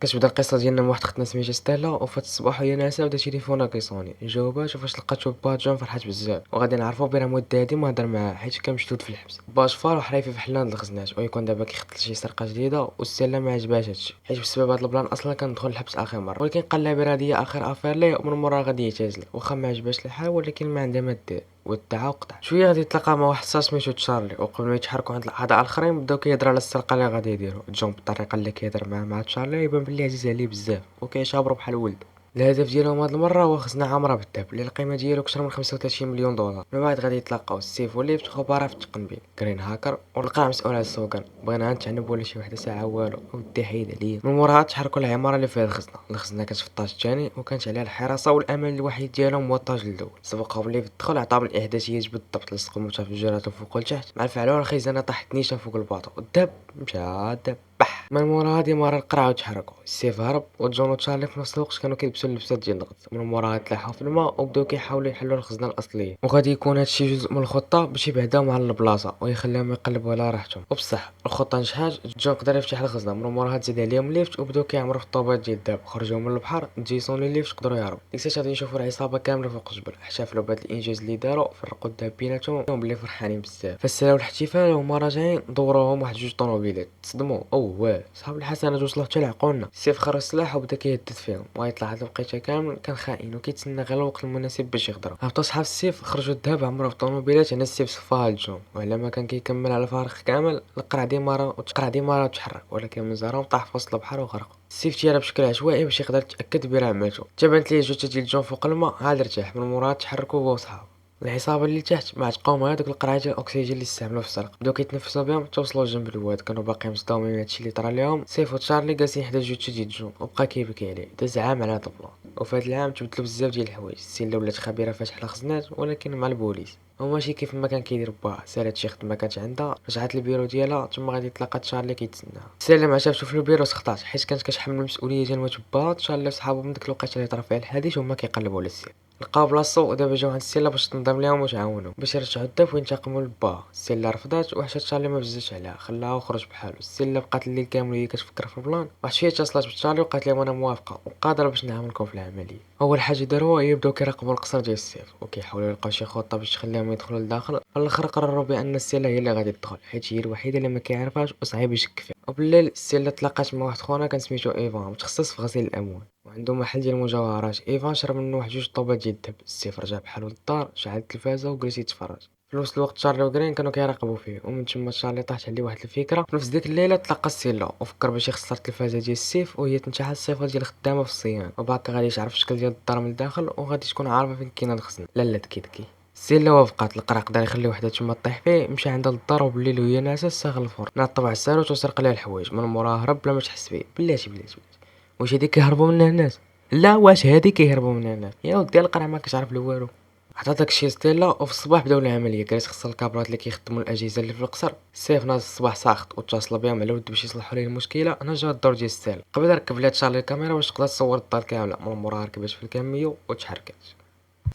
كتبدا القصة ديالنا من واحد ختنا سميتها ستيلا، وفات الصباح وهي ناعسة بدا تيليفونها كيصوني، جاوبات وفاش لقات با جون فرحات بزاف، وغادي نعرفو بلا مدة هادي ما هضر معاه حيت كان مشدود في الحبس. با شفار وحريفي في حلان الخزنات ويكون دابا كيخطط لشي سرقة جديدة، وستيلا ما عجبهاش هادشي حيت بسبب هاد البلان اصلا كان دخل الحبس اخر مرة، ولكن قال لها بلا اخر افير ليه ومن مورا غادي يعتزل، واخا ما عجبهاش الحال ولكن ما عندها ما دير وادعى وقطع. شويه غادي يتلاقى مع واحد الصاص سميتو تشارلي، وقبل ما يتحركوا عند الاعضاء الاخرين بداو كيهضروا على السرقه اللي غادي يديروا. جون بالطريقه اللي كيهضر مع تشارلي يبان بلي عزيز عليه بزاف وكيشابرو بحال ولد. الهدف ديالهم هاد المره هو خزنه عامره بالذهب اللي القيمه ديالو اكثر من 35 مليون دولار. من بعد غادي يتلاقاو ستيف وليفت خبراء في التقنبيل، جرين هاكر والقاع مسؤول على السوقان. بغينا نتعنب ولا شي وحده ساعه والو ودي حيد عليا. من موراها تحركوا العماره اللي فيها الخزنه كانت في الطاج الثاني وكانت عليها الحراسه والامل الوحيد ديالهم هو الطاج الاول. سبقهم اللي في الدخل عطاهم الاحداثيات بالضبط، لصقوا المتفجرات فوق لتحت مع الفعلون الخزانه طاحت نيشان فوق الباطو والدب مشى دب بح. من مورا هادي مرة القرعة وتحركوا، ستيف هرب وجون وتشارلي في نفس الوقت كانوا كيلبسوا اللبسات ديال الغد. من موراها تلاحوا في الماء وبداو كيحاولوا يحلوا الخزنه الاصليه، وغادي يكون هادشي جزء من الخطه باش يبعدهم على البلاصه ويخليهم يقلبوا على راحتهم. وبصح الخطه نجحات، جون قدر يفتح الخزنه. من موراها تزاد عليهم ليفت وبداو كيعمروا في الطوبات ديال الذهب، خرجوا من البحر جيسون لي ليفت قدروا يهربوا. ديك غادي نشوفوا العصابه كامله فوق الجبل. احتفلوا بهذا الانجاز اللي داروا، فرقوا الذهب بيناتهم بلي فرحانين بزاف. فسالاو الاحتفال وهما راجعين دوروهم واحد جوج طوموبيلات تصدموا واه صحاب الحسنات وصلوا حتى لعقولنا. سيف خرج السلاح وبدا كيهدد فيهم ويطلع هاد الوقيته كامل كان خائن وكيتسنى غير الوقت المناسب باش يغدروا. هبطوا صحاب السيف خرجوا الذهب عمرو في الطوموبيلات. هنا السيف صفاها لجون، وعلى ما كان كيكمل على فارغ كامل القرع ديما تحرك، ولكن من زهرهم طاح في وسط البحر وغرق. السيف تيرا بشكل عشوائي باش يقدر يتاكد بلا ماتو. جابت ليه جثه ديال جون فوق الماء عاد ارتاح. من موراها تحركوا هو وصحابو. العصابه اللي تحت ما تقاوم هذوك القرعه ديال الاكسجين اللي استعملوا في السرقه، بداو كيتنفسوا بهم توصلوا جنب الواد. كانوا باقيين مصدومين من هادشي اللي طرا ليهم. سيف وتشارلي جالسين حدا جوج ديال جون وبقى كيبكي عليه. داز عام على هاد البلان، وفي هاد العام تبدلوا بزاف ديال الحوايج. السيله ولات خبيره فاتح الخزنات ولكن مع البوليس وماشي كيف ما كان كيدير باها. سالات شي خدمه كانت عندها، رجعت للبيرو ديالها تما غادي تلاقى تشارلي كيتسناها. السيله مع شافتو في البيرو سخطات حيت كانت كتحمل المسؤوليه ديال ما تباها. تشارلي وصحابو من ديك الوقيته اللي طرا فيها الحديث وهما كيقلبوا على السيل. لقاو بلاصتو ودابا جاو عند السيله باش تنضم ليهم وتعاونهم باش يرجعوا الدف وينتقموا لباها. السيله رفضات وحتى تشارلي ما بزاش عليها، خلاها وخرج بحالو. السيله بقات الليل كامل وهي كتفكر في البلان. واحد شويه اتصلت بتشارلي وقالت لهم انا موافقه وقادره باش نعاونكم في العمليه. اول حاجه داروها هي بداو كيراقبوا القصر ديال السيف وكيحاولوا يلقاو شي خطه باش تخليهم يدخلوا لداخل. في الاخر قرروا بان السيله هي اللي غادي تدخل حيت هي الوحيده اللي ما كيعرفهاش وصعيب يشك فيها. وبالليل السيله تلاقات مع واحد خونا كان سميتو ايفان متخصص في غسيل الاموال وعنده محل ديال المجوهرات. ايفان شرب منه واحد جوج طوبات ديال الذهب. السيف رجع بحالو للدار، شعل التلفازه وجلس يتفرج. في نفس الوقت تشارلي وغرين كانوا كيراقبوا فيه، ومن تما تشارلي طاحت عليه واحد الفكره. في نفس ديك الليله تلقى السيلا وفكر باش يخسر التلفازه ديال السيف وهي تنتحل الصفه ديال خدامه في الصيانه، وبهكا غادي تعرف الشكل ديال الدار من الداخل وغادي تكون عارفه فين كاين الخزنه. لا تكي السيلا وافقات. القرع قدر يخلي وحده تما طيح فيه، مشى عندها للدار وبالليل وهي ناعسه استغل الفرصه ناض طبع الساروت وسرق ليها الحوايج. من موراها هرب بلا ما تحس بيه. بلاتي واش هادي كيهربوا منها الناس؟ لا واش هادي كيهربوا منها الناس يا ودي القرع ما كتعرف له والو. عطا داكشي ستيلا وفي الصباح بداو العمليه. جالس خسر الكابرات اللي كيخدموا الاجهزه اللي في القصر. السيف ناض الصباح ساخط واتصل بهم على ود باش يصلحوا ليه المشكله. انا جا الدور ديال ستيلا قبل ركب لها تشارلي الكاميرا باش تقدر تصور الدار كامله. من موراها ركبت في الكاميو وتحركت.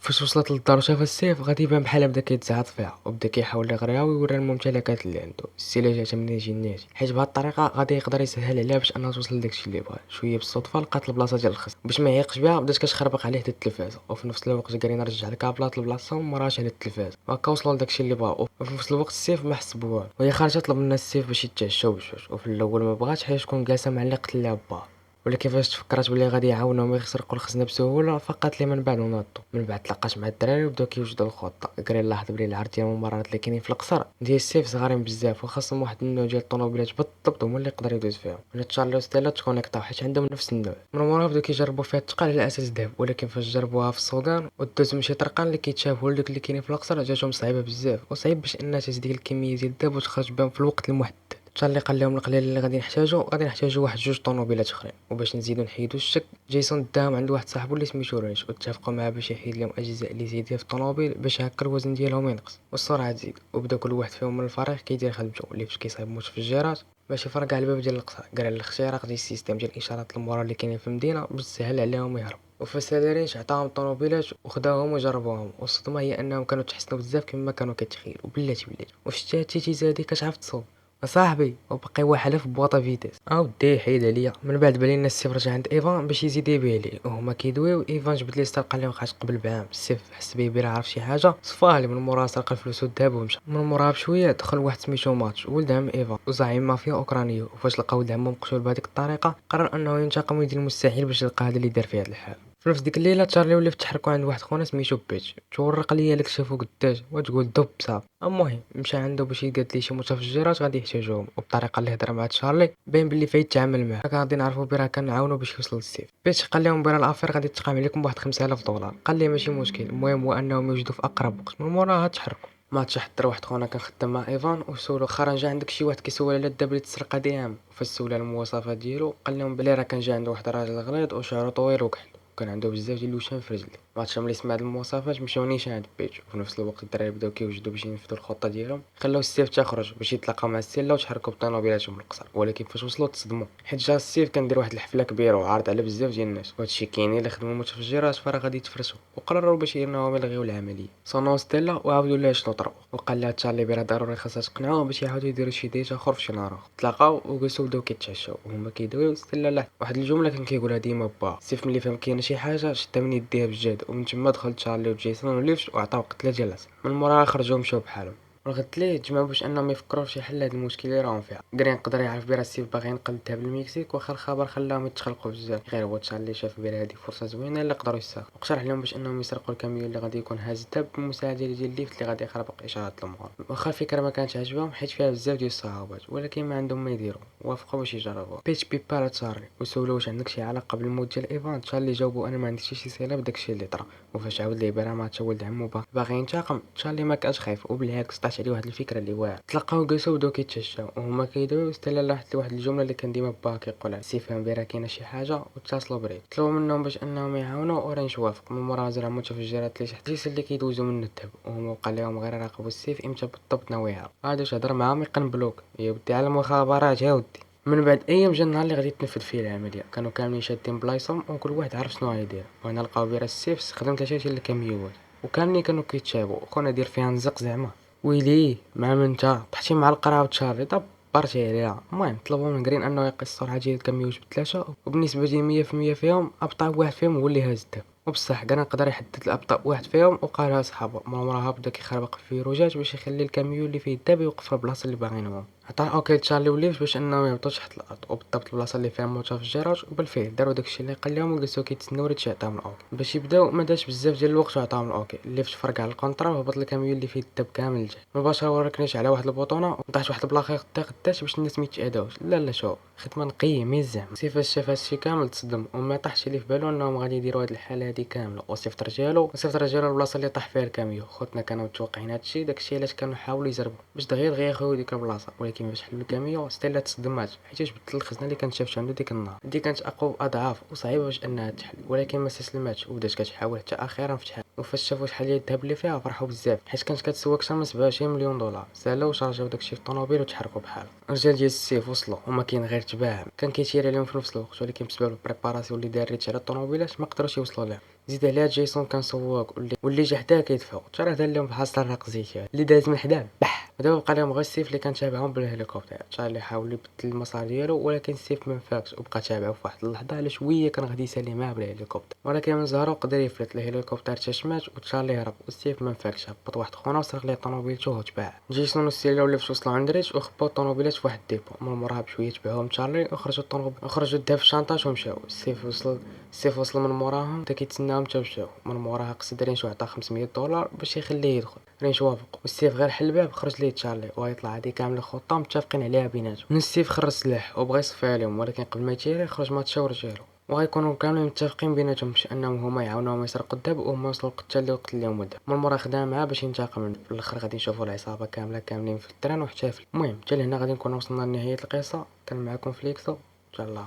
فاش وصلت للدار وشاف السيف غادي يبان بحال بدا كيتزعط فيها وبدا كيحاول يغريها ويوري الممتلكات اللي عنده. السيله جات من جنات حيت بهاد الطريقه غادي يقدر يسهل عليها باش انها توصل لداكشي اللي بغا. شويه بالصدفه لقات البلاصه ديال الخصم باش ما يعيقش بها بدات كتخربق عليه حتى التلفازه. وفي نفس الوقت قرينا رجع الكابلات لبلاصتهم ومراش على التلفاز وهكا وصلوا لداكشي اللي بغاو. وفي نفس الوقت السيف ما حس بوالو وهي خارجه طلب لنا السيف باش يتعشاو بجوج. وفي الاول ما بغاتش حيت تكون جالسه مع اللي قتل لها با، ولكن فاش تفكرت بلي غادي يعاونهم يسرقوا الخزنه بسهوله فقط لي من بعد وناضوا. من بعد تلاقات مع الدراري وبداو كيوجدوا الخطه. كري لاحظ بلي العرض ديال الممرات اللي كاينين في القصر ديال السيف صغارين بزاف وخاصهم واحد النوع ديال الطوموبيلات بالضبط هما اللي يقدر يدوز فيهم. ولا تشارلي وستيلا تكونيكطاو حيت عندهم نفس النوع. من موراها بداو كيجربوا فيها الثقل على اساس ذهب، ولكن فاش جربوها في السوقان ودوز من شي طرقان اللي كيتشابهوا لدوك اللي كاينين في القصر جاتهم صعيبه بزاف وصعيب باش انها تهز ديك الكميه ديال الذهب وتخرج بهم في الوقت المحدد. تشارلي قال لهم القليل اللي غادي نحتاجو واحد جوج طوموبيلات اخرين. وباش نزيدو نحيدو الشك جيسون داهم عند واحد صاحبو اللي سميتو ريش واتفقوا معاه باش يحيد لهم اجزاء اللي زايدين في الطوموبيل باش هكا الوزن ديالهم ينقص والسرعه تزيد. وبدا كل واحد فيهم من الفريق كيدير خدمته اللي فاش كيصايب متفجرات باش يفرقع الباب ديال القصر. قال الاختراق ديال السيستم ديال الاشارات المرور اللي كاينين في المدينه باش تسهل عليهم يهربوا. وفاش عطاهم الطوموبيلات وخداوهم وجربوهم والصدمه هي انهم كانوا تحسنوا بزاف كما كانوا كيتخيلوا. بلاتي وفي الشتا تيتي زادي كتعرف تصوب صاحبي وبقي هو حلف بواطا فيتيس اودي حيد عليا. من بعد بالي لنا السيف رجع عند ايفان باش يزيد يبيع ليه وهما كيدويو. ايفان جبد ليه ستار قال ليه وقعت قبل بعام. السيف حس بيه بلا عارف شي حاجه صفالي من مورا سرق الفلوس والذهب ومشى. من مورا بشويه دخل واحد سميتو ماتش ولد عم ايفان وزعيم مافيا اوكرانيو. وفاش لقى ولد عمو مقتول بهذيك الطريقه قرر انه ينتقم ويدير المستحيل باش يلقى هذا اللي دار في هذا الحال. في نفس ديك الليله تشارلي ولف تحركوا عند واحد خونا سميتو بيتش. تورق ليا لك شافو قداش وتقول دب صاب. المهم مشى عنده باش يقاد ليه شي متفجرات غادي يحتاجوهم. وبالطريقه اللي هضر مع تشارلي باين باللي فايت تعامل معاه. غادي نعرفوا بيه راه كنعاونو باش يوصل للسيف. بيتش قال لهم بان الافير غادي تقام عليكم بواحد 5000 دولار. قال لي ماشي مشكل المهم هو انهم يوجدوا في اقرب وقت. من موراها تحركوا. ما تحضر واحد خونا كان خدام مع ايفان وسولو خرج جا عندك شي واحد كيسول على الداب اللي تسرق هادي عام. فاش سولا المواصفات ديالو قال لهم بلي راه كان جا عنده واحد الراجل غليظ وشعره طويل وكحل وكان عنده بزاف ديال الوشام في رجليه. بعد ملي سمع هاد المواصفات مشاو نيشان عند بيتش. وفي نفس الوقت الدراري بداو كيوجدوا باش ينفذوا الخطه ديالهم. خلاو السيف تخرج باش يتلاقى مع السله وتحركوا بطوموبيلاتهم للقصر. ولكن فاش وصلوا تصدموا حيت جا السيف كان واحد الحفله كبيره وعارض على بزاف ديال الناس. وهادشي كاينين اللي خدموا متفجرات فراه غادي يتفرسوا. وقرروا باش انهم يلغيو العمليه. صونو ستيلا وعاودوا لها شنو طرا. وقال لها تشارلي بيرا ضروري خاصها تقنعوهم باش يعاودوا يديروا شي ديت اخر في شي نهار اخر. تلاقاو وجلسوا بداو كيتعشاو وهما كيدويو. ستيلا لا واحد الجمله كان كيقولها ديما با. السيف ملي فهم كاينه شي حاجه شدها من يديها بجد. ومن تما دخل تشارلي وجيسون وليفش وعطاو قتله ديال العصا. من موراها خرجوا مشاو بحالهم. الغد ليه تجمعوا باش انهم يفكروا في حل هذا المشكل اللي راهم فيها. قرين يقدر يعرف بيرا السيف باغي ينقل الذهب للمكسيك واخا الخبر خلاهم يتخلقوا بزاف. غير هو تشارلي شاف بيرا هذه فرصه زوينه اللي يقدروا يستغلوا. واقترح لهم باش انهم يسرقوا الكاميون اللي غادي يكون هاز الذهب بالمساعده ديال الليفت اللي غادي يخربق اشارات المغامره. واخا الفكره ما كانتش عجبهم حيت فيها بزاف ديال الصعوبات ولكن ما عندهم ما يديروا. وافقوا باش يجربوها. بيتش بيبار تشارلي وسولو واش عندك شي علاقه بالموت ديال ايفان. تشارلي جاوبوا انا ما عنديش شي صله بداكشي اللي طرا. وفاش عاود ليه بيرا ما تا ولد عمو باغي ينتقم تشارلي ما كانش خايف وبالعكس طاحت عليه واحد الفكره اللي واعره. تلقاو جلسوا بداو كيتشاشاو وهما كيدويو. ستيلا لاحظت واحد الجمله اللي كان ديما با كيقولها السيف فهم بيرا كاينه شي حاجه واتصلوا بريد. طلبوا منهم باش انهم يعاونوا اورانج وافق. من مورا زرع متفجرات اللي تحت اللي كيدوزوا من الذهب. وهما وقال لهم غير راقبوا السيف امتى بالضبط ناوي يهرب. غادي تهضر معاهم يقنبلوك يا ودي على المخابرات يا ودي. من بعد ايام جا النهار اللي غادي تنفذ فيه العمليه. كانوا كاملين شادين بلايصهم وكل واحد عارف شنو غيدير. وهنا لقاو بيرا السيف استخدم 3 ديال الكاميوات وكاملين كانوا كيتشابوا. خونا دير فيها نزق زعما ويلي مع من انت طحتي مع القرعه وتشارلي دبرتي عليها. المهم طلبوا من جرين انه يقيس السرعه ديال الكاميوات بثلاثه وبالنسبه ديال 100% فيهم ابطا واحد فيهم هو اللي هاز الذهب. وبصح كان يقدر يحدد الابطا واحد فيهم وقالها صحابه. مرها بدا كيخربق في الفيروجات باش يخلي الكاميون اللي فيه الذهب يوقف في البلاصه اللي باغينهم. عطاه اوكي تشارلي وليفش باش انهم يهبطوا تحت الارض وبالضبط البلاصه اللي فيها متفجرات. وبالفعل داروا داكشي اللي قال لهم وجلسوا كيتسناو ريتش يعطيهم الاوكي باش يبداو. ما داش بزاف ديال الوقت وعطاهم الاوكي. ليفش فرقع الكونطرا وهبط الكاميون اللي فيه الذهب كامل لتحت. مباشره وركنيش على واحد البوطونه وطاحت واحد البلاصه قداش باش الناس ما يتعداوش. لا شوف خدمه نقيه مي زعما. سيفاش شاف هادشي كامل تصدم وما طاحش ليه في بالو انهم غادي يديروا هاد الحاله هادي كامله. وصيفط رجالو البلاصه اللي طاح فيها الكاميون. خوتنا كانوا متوقعين هادشي داكشي علاش كانوا حاولوا يزربوا باش دغيا ياخذوا ديك البلاصه. ولكن باش حلوا الكاميون ستيلا تصدمات حيت بدل الخزنه اللي كانت شافت عنده ديك النهار. دي كانت اقوى اضعاف وصعيبه باش انها تحل. ولكن ما استسلماتش وبدات كتحاول حتى اخيرا فتحها. وفاش شافوا شحال ديال الذهب اللي فيها فرحوا بزاف حيت كانت كتسوى اكثر من 27 مليون دولار. سالاو وشارجاو داكشي في الطوموبيل وتحركوا بحالهم. الرجال ديال السيف وصلوا وما كاين غير تباهم. كان كيتير عليهم في نفس الوقت ولكن بسبب البريباراسيون اللي داريت على الطوموبيلات ما قدروش يوصلوا لها. زيد عليها جيسون كان سواق واللي جا حداه كيدفعو. ترى دار لهم بحال سراق زيت اللي داز من حداه بح. دابا بقى لهم غير السيف اللي كان تابعهم بالهليكوبتر. تشارلي حاول يبدل المسار ديالو ولكن السيف ما فاكش وبقى تابعو. في واحد اللحظه على شويه كان غادي يسالي معاه بالهليكوبتر ولكن من زهرو قدر يفلت. الهليكوبتر تشمات وتشارلي هرب والسيف ما فاكش. هبط واحد خونا وسرق ليه طوموبيلته وتباع. جيسون والسيلا ولا فاش وصلوا عند ريتش وخباو الطوموبيلات في واحد ديبو. من موراها بشويه تبعوهم تشارلي وخرجوا الطوموبيل وخرجوا الذهب في الشنطات ومشاو. السيف وصل من موراهم حتى كيتسناهم حتى مشاو. من موراها قصد رينشو عطاه 500 دولار باش يخليه يدخل. رينشو وافق والسيف غير حل الباب خرج ليه تشارلي وغيطلع هادي كامل خطه متفقين عليها بيناتهم. من السيف خرج السلاح وبغى يصفي عليهم ولكن قبل ما يتيري خرج ماتشا ورجالو وغيكونوا كاملين متفقين بيناتهم باش انهم هما يعاونوهم يسرقوا الذهب وهما يوصلوا القتال اللي قتل لهم الذهب. من مورا خدام معاه باش ينتقم منه. في الاخر غادي نشوفوا العصابه كاملين في التران واحتفل. المهم حتى لهنا غادي نكون وصلنا لنهايه القصه. كان معكم فليكسو ان شاء الله.